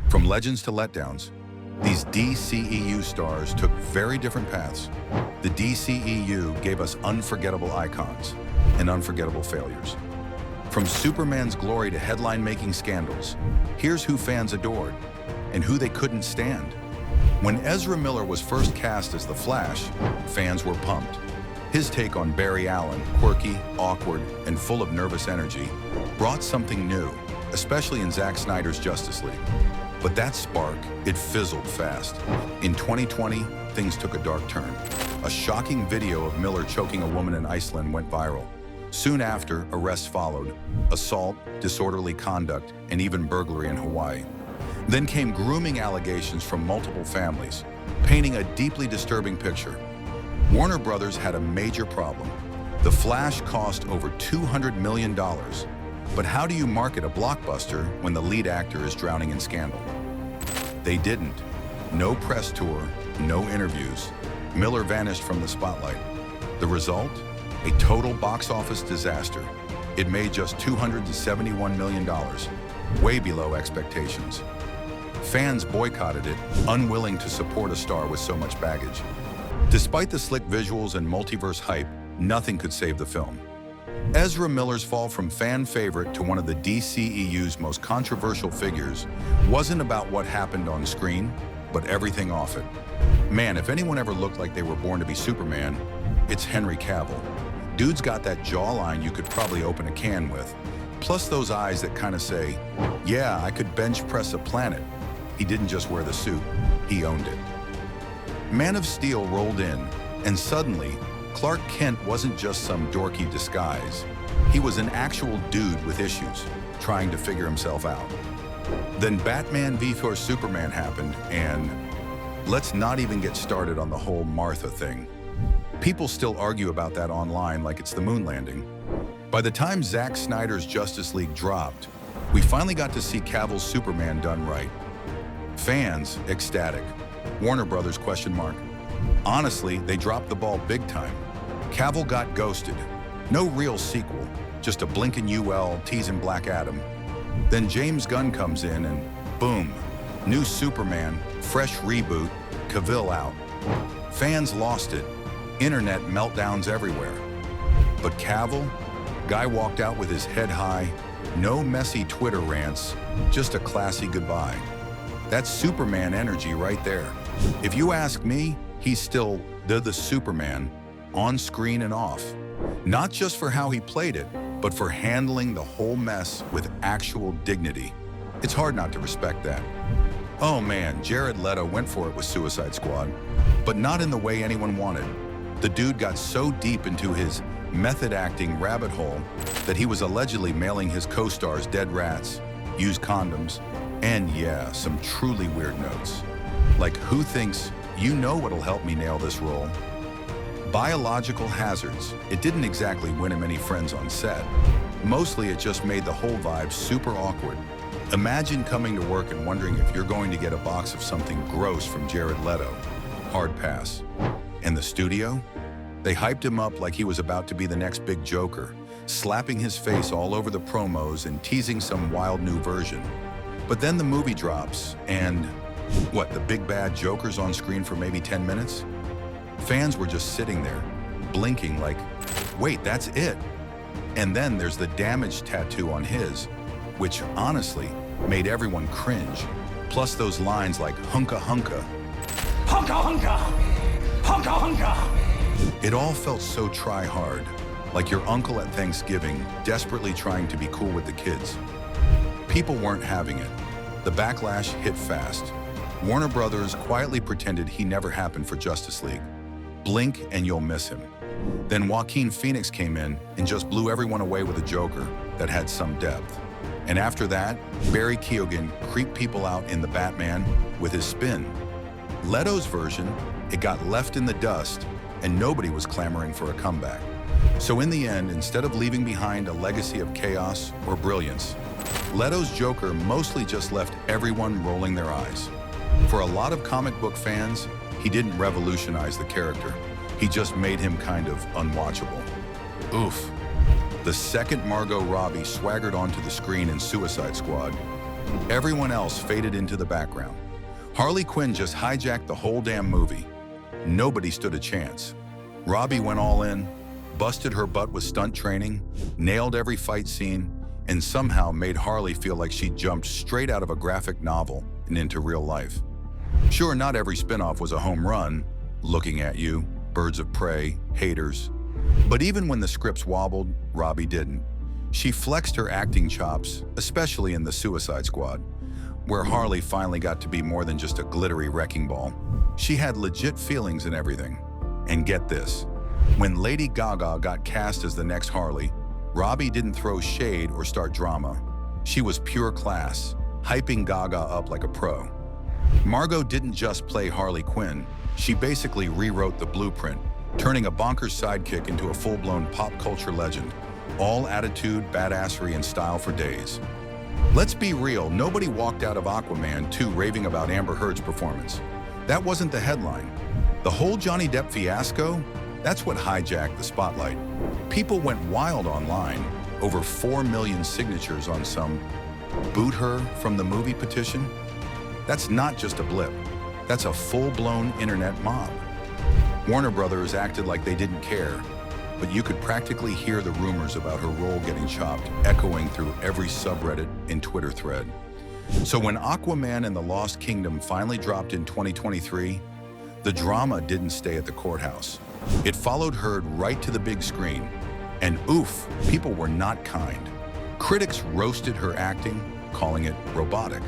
From legends to letdowns, these DCEU stars took very different paths. The DCEU gave us unforgettable icons and unforgettable failures. From Superman's glory to headline-making scandals, here's who fans adored and who they couldn't stand. When Ezra Miller was first cast as the Flash, fans were pumped. His take on Barry Allen, quirky, awkward, and full of nervous energy, brought something new, especially in Zack Snyder's Justice League. But that spark, it fizzled fast. In 2020, things took a dark turn. A shocking video of Miller choking a woman in Iceland went viral. Soon after, arrests followed: assault, disorderly conduct, and even burglary in Hawaii. Then came grooming allegations from multiple families, painting a deeply disturbing picture. Warner Brothers had a major problem. The Flash cost over $200 million. But how do you market a blockbuster when the lead actor is drowning in scandal? They didn't. No press tour, no interviews. Miller vanished from the spotlight. The result? A total box office disaster. It made just $271 million, way below expectations. Fans boycotted it, unwilling to support a star with so much baggage. Despite the slick visuals and multiverse hype, nothing could save the film. Ezra Miller's fall from fan favorite to one of the DCEU's most controversial figures wasn't about what happened on screen, but everything off it. Man, if anyone ever looked like they were born to be Superman, it's Henry Cavill. Dude's got that jawline you could probably open a can with, plus those eyes that kind of say, yeah, I could bench press a planet. He didn't just wear the suit, he owned it. Man of Steel rolled in, and suddenly, Clark Kent wasn't just some dorky disguise. He was an actual dude with issues, trying to figure himself out. Then Batman v Superman happened, and let's not even get started on the whole Martha thing. People still argue about that online like it's the moon landing. By the time Zack Snyder's Justice League dropped, we finally got to see Cavill's Superman done right. Fans, ecstatic. Warner Brothers, question mark. Honestly, they dropped the ball big time. Cavill got ghosted. No real sequel, just a blinking UL teasing Black Adam. Then James Gunn comes in and boom, new Superman, fresh reboot, Cavill out. Fans lost it. Internet meltdowns everywhere. But Cavill, guy walked out with his head high, no messy Twitter rants, just a classy goodbye. That's Superman energy right there. If you ask me, he's still the Superman, on screen and off. Not just for how he played it, but for handling the whole mess with actual dignity. It's hard not to respect that. Oh man, Jared Leto went for it with Suicide Squad, but not in the way anyone wanted. The dude got so deep into his method acting rabbit hole that he was allegedly mailing his co-stars dead rats, used condoms, and yeah, some truly weird notes. Like, who thinks, you know what'll help me nail this role? Biological hazards. It didn't exactly win him any friends on set. Mostly it just made the whole vibe super awkward. Imagine coming to work and wondering if you're going to get a box of something gross from Jared Leto. Hard pass. And the studio? They hyped him up like he was about to be the next big Joker, slapping his face all over the promos and teasing some wild new version. But then the movie drops, and what, the big bad Joker's on screen for maybe 10 minutes? Fans were just sitting there, blinking like, wait, that's it. And then there's the damage tattoo on his, which honestly made everyone cringe. Plus those lines like hunka hunka. Hunka hunka! Hunka hunka! It all felt so try-hard, like your uncle at Thanksgiving desperately trying to be cool with the kids. People weren't having it. The backlash hit fast. Warner Brothers quietly pretended he never happened for Justice League. Blink and you'll miss him. Then Joaquin Phoenix came in and just blew everyone away with a Joker that had some depth. And after that, Barry Keoghan creeped people out in The Batman with his spin. Leto's version, it got left in the dust and nobody was clamoring for a comeback. So in the end, instead of leaving behind a legacy of chaos or brilliance, Leto's Joker mostly just left everyone rolling their eyes. For a lot of comic book fans, he didn't revolutionize the character. He just made him kind of unwatchable. Oof. The second Margot Robbie swaggered onto the screen in Suicide Squad, Everyone else faded into the background. Harley Quinn just hijacked the whole damn movie. Nobody stood a chance. Robbie went all in, busted her butt with stunt training, nailed every fight scene, and somehow made Harley feel like she jumped straight out of a graphic novel and into real life. Sure, not every spin-off was a home run, Looking at You, Birds of Prey, Haters. But even when the scripts wobbled, Robbie didn't. She flexed her acting chops, especially in The Suicide Squad, where Harley finally got to be more than just a glittery wrecking ball. She had legit feelings and everything. And get this, when Lady Gaga got cast as the next Harley, Robbie didn't throw shade or start drama. She was pure class, hyping Gaga up like a pro. Margot didn't just play Harley Quinn, she basically rewrote the blueprint, turning a bonkers sidekick into a full-blown pop culture legend. All attitude, badassery, and style for days. Let's be real, nobody walked out of Aquaman 2 raving about Amber Heard's performance. That wasn't the headline. The whole Johnny Depp fiasco, that's what hijacked the spotlight. People went wild online, over 4 million signatures on some "boot her from the movie" petition. That's not just a blip, that's a full-blown internet mob. Warner Brothers acted like they didn't care, but you could practically hear the rumors about her role getting chopped echoing through every subreddit and Twitter thread. So when Aquaman and the Lost Kingdom finally dropped in 2023, the drama didn't stay at the courthouse. It followed Heard right to the big screen. And oof, people were not kind. Critics roasted her acting, calling it robotic.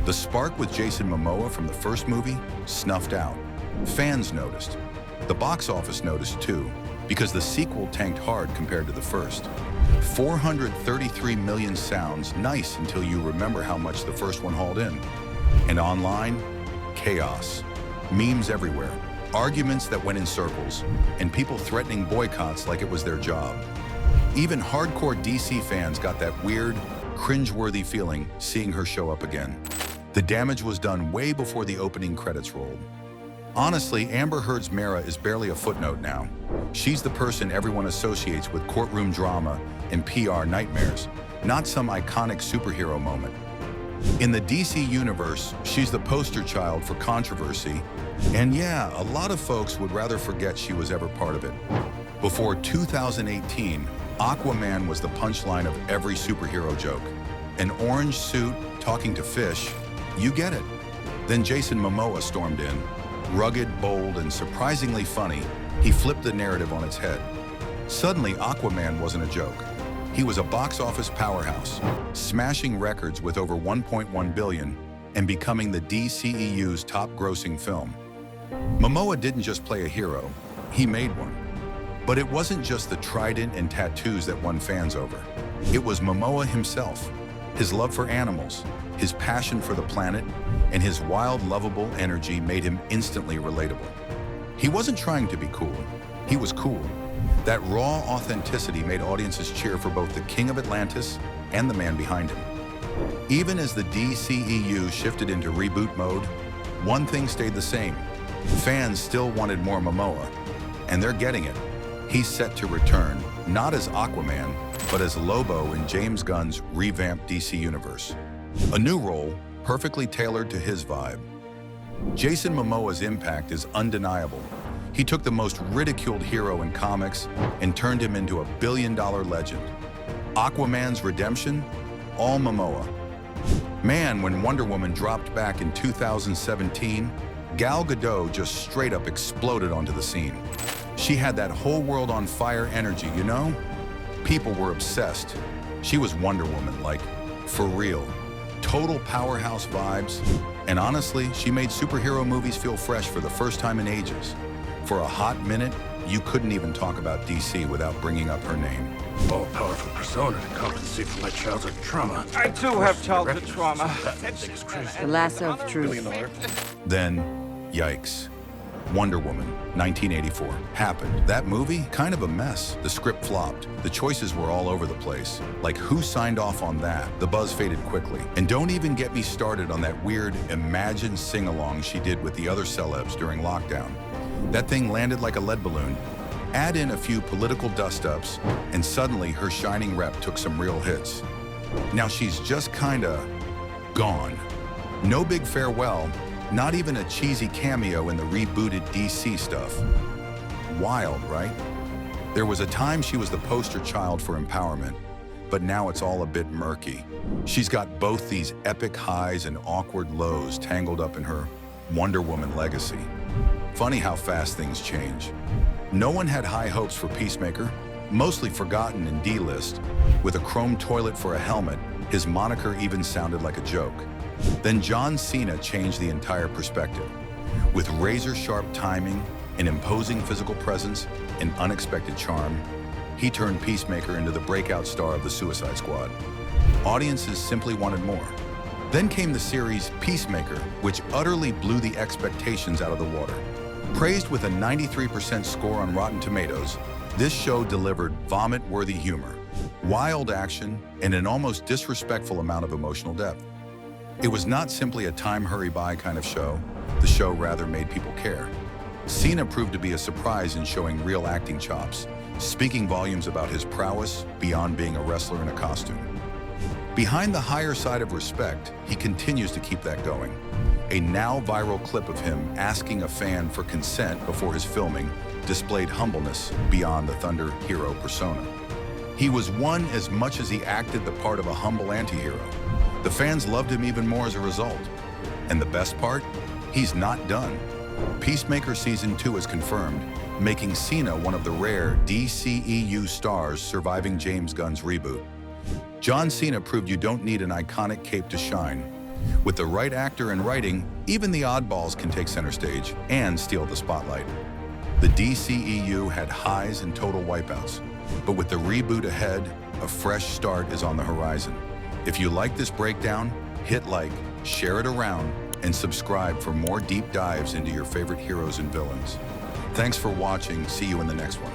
The spark with Jason Momoa from the first movie snuffed out. Fans noticed. The box office noticed too, because the sequel tanked hard compared to the first. 433 million sounds nice until you remember how much the first one hauled in. And online, chaos. Memes everywhere, arguments that went in circles, and people threatening boycotts like it was their job. Even hardcore DC fans got that weird, cringe-worthy feeling seeing her show up again. The damage was done way before the opening credits rolled. Honestly, Amber Heard's Mara is barely a footnote now. She's the person everyone associates with courtroom drama and PR nightmares, not some iconic superhero moment. In the DC universe, she's the poster child for controversy, and yeah, a lot of folks would rather forget she was ever part of it. Before 2018, Aquaman was the punchline of every superhero joke. An orange suit talking to fish, you get it. Then Jason Momoa stormed in. Rugged, bold, and surprisingly funny, he flipped the narrative on its head. Suddenly, Aquaman wasn't a joke. He was a box office powerhouse, smashing records with over 1.1 billion and becoming the DCEU's top-grossing film. Momoa didn't just play a hero, he made one. But it wasn't just the trident and tattoos that won fans over. It was Momoa himself, his love for animals, his passion for the planet, and his wild, lovable energy made him instantly relatable. He wasn't trying to be cool, he was cool. That raw authenticity made audiences cheer for both the King of Atlantis and the man behind him. Even as the DCEU shifted into reboot mode, one thing stayed the same. Fans still wanted more Momoa, and they're getting it. He's set to return, not as Aquaman, but as Lobo in James Gunn's revamped DC universe. A new role, perfectly tailored to his vibe. Jason Momoa's impact is undeniable. He took the most ridiculed hero in comics and turned him into a billion-dollar legend. Aquaman's redemption? All Momoa. Man, when Wonder Woman dropped back in 2017, Gal Gadot just straight up exploded onto the scene. She had that whole world on fire energy, you know? People were obsessed. She was Wonder Woman, like, for real. Total powerhouse vibes. And honestly, she made superhero movies feel fresh for the first time in ages. For a hot minute, you couldn't even talk about DC without bringing up her name. All-powerful persona to compensate for my childhood trauma. I too have childhood trauma. That thing is crazy. The lasso of truth. Then, yikes. Wonder Woman, 1984, happened. That movie, kind of a mess. The script flopped. The choices were all over the place. Like, who signed off on that? The buzz faded quickly. And don't even get me started on that weird Imagine sing-along she did with the other celebs during lockdown. That thing landed like a lead balloon. Add in a few political dust-ups, and suddenly her shining rep took some real hits. Now she's just kinda gone. No big farewell, not even a cheesy cameo in the rebooted DC stuff. Wild, right? There was a time she was the poster child for empowerment, but now it's all a bit murky. She's got both these epic highs and awkward lows tangled up in her Wonder Woman legacy. Funny how fast things change. No one had high hopes for Peacemaker, mostly forgotten in D-list. With a chrome toilet for a helmet, his moniker even sounded like a joke. Then John Cena changed the entire perspective. With razor-sharp timing, an imposing physical presence, and unexpected charm, he turned Peacemaker into the breakout star of the Suicide Squad. Audiences simply wanted more. Then came the series Peacemaker, which utterly blew the expectations out of the water. Praised with a 93% score on Rotten Tomatoes, this show delivered vomit-worthy humor, wild action, and an almost disrespectful amount of emotional depth. It was not simply a time-hurry-by kind of show. The show rather made people care. Cena proved to be a surprise in showing real acting chops, speaking volumes about his prowess beyond being a wrestler in a costume. Behind the higher side of respect, he continues to keep that going. A now viral clip of him asking a fan for consent before his filming displayed humbleness beyond the Thunder hero persona. He was one as much as he acted the part of a humble anti-hero. The fans loved him even more as a result. And the best part? He's not done. Peacemaker Season 2 is confirmed, making Cena one of the rare DCEU stars surviving James Gunn's reboot. John Cena proved you don't need an iconic cape to shine. With the right actor and writing, even the oddballs can take center stage and steal the spotlight. The DCEU had highs and total wipeouts, but with the reboot ahead, a fresh start is on the horizon. If you like this breakdown, hit like, share it around, and subscribe for more deep dives into your favorite heroes and villains. Thanks for watching. See you in the next one.